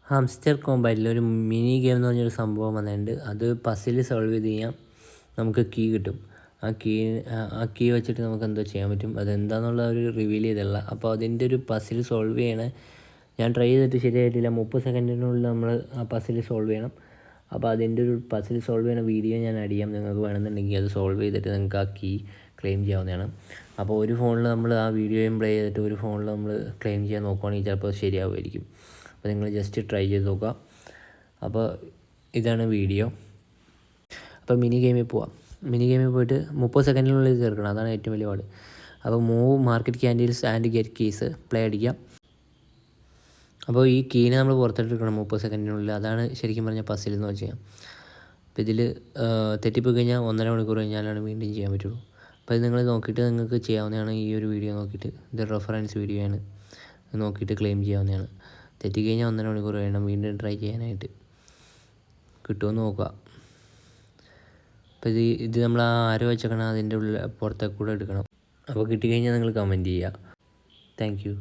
Hamster കോമ്പാറ്റിൽ ഒരു mini game എന്ന് പറഞ്ഞൊരു സംഭവം വന്നിട്ടുണ്ട്. അത് പസിൽ സോൾവ് ചെയ്ത് കഴിഞ്ഞാൽ നമുക്ക് കീ കിട്ടും. ആ കീ വെച്ചിട്ട് നമുക്ക് എന്തോ ചെയ്യാൻ പറ്റും. അതെന്താണെന്നുള്ള ഒരു റിവീൽ ചെയ്തില്ല. അപ്പോൾ അതിൻ്റെ ഒരു പസിൽ സോൾവ് ചെയ്യണ ഞാൻ ട്രൈ ചെയ്തിട്ട് ശരിയായിട്ടില്ല. 30 സെക്കൻഡിനുള്ളിൽ നമ്മൾ ആ പസിൽ സോൾവ് ചെയ്യണം. അപ്പോൾ അതിൻ്റെ ഒരു പസിൽ സോൾവ് ചെയ്യുന്ന വീഡിയോ ഞാൻ ആഡ് ചെയ്യാം. നിങ്ങൾക്ക് വേണമെന്നുണ്ടെങ്കിൽ അത് സോൾവ് ചെയ്തിട്ട് നിങ്ങൾക്ക് ആ കീ ക്ലെയിം ചെയ്യാവുന്നതാണ്. അപ്പോൾ ഒരു ഫോണിൽ നമ്മൾ ആ വീഡിയോയും പ്ലേ ചെയ്തിട്ട് ഒരു ഫോണിൽ നമ്മൾ ക്ലെയിം ചെയ്യാൻ നോക്കുകയാണെങ്കിൽ ചിലപ്പോൾ ശരിയാവുമായിരിക്കും. അപ്പോൾ നിങ്ങൾ ജസ്റ്റ് ട്രൈ ചെയ്ത് നോക്കുക. അപ്പോൾ ഇതാണ് വീഡിയോ. അപ്പോൾ മിനി ഗെയിമിൽ പോവാം. മിനി ഗെയിമിൽ പോയിട്ട് 30 സെക്കൻഡിനുള്ളിൽ തീർക്കണം. അതാണ് ഏറ്റവും വലിയ പാട്. അപ്പോൾ move market candles and get keys play അടിക്കാം. അപ്പോൾ ഈ കീനെ നമ്മൾ പുറത്തെടുക്കണം 30 സെക്കൻഡിനുള്ളിൽ. അതാണ് ശരിക്കും പറഞ്ഞാൽ പസിൽ എന്ന് വെച്ചാൽ. അപ്പോൾ ഇതിൽ തെറ്റിപ്പോയി കഴിഞ്ഞാൽ 1.5 മണിക്കൂർ കഴിഞ്ഞാലാണ് വീണ്ടും ചെയ്യാൻ പറ്റുള്ളൂ. അപ്പോൾ ഇത് നിങ്ങൾ നോക്കിയിട്ട് നിങ്ങൾക്ക് ചെയ്യാവുന്നതാണ്. ഈ ഒരു വീഡിയോ നോക്കിയിട്ട്, ഇത് റെഫറൻസ് വീഡിയോ ആണ്, നോക്കിയിട്ട് ക്ലെയിം ചെയ്യാവുന്നതാണ്. തെറ്റിക്കഴിഞ്ഞാൽ 1.5 മണിക്കൂർ വേണം വീണ്ടും ട്രൈ ചെയ്യാനായിട്ട്. കിട്ടുമെന്ന് നോക്കുക. അപ്പോൾ ഇത് നമ്മൾ ആരോ വെച്ചേക്കണം അതിൻ്റെ ഉള്ളിൽ പുറത്തേക്ക് കൂടെ എടുക്കണം. അപ്പോൾ കിട്ടിക്കഴിഞ്ഞാൽ നിങ്ങൾ കമൻറ്റ് ചെയ്യുക. Thank you.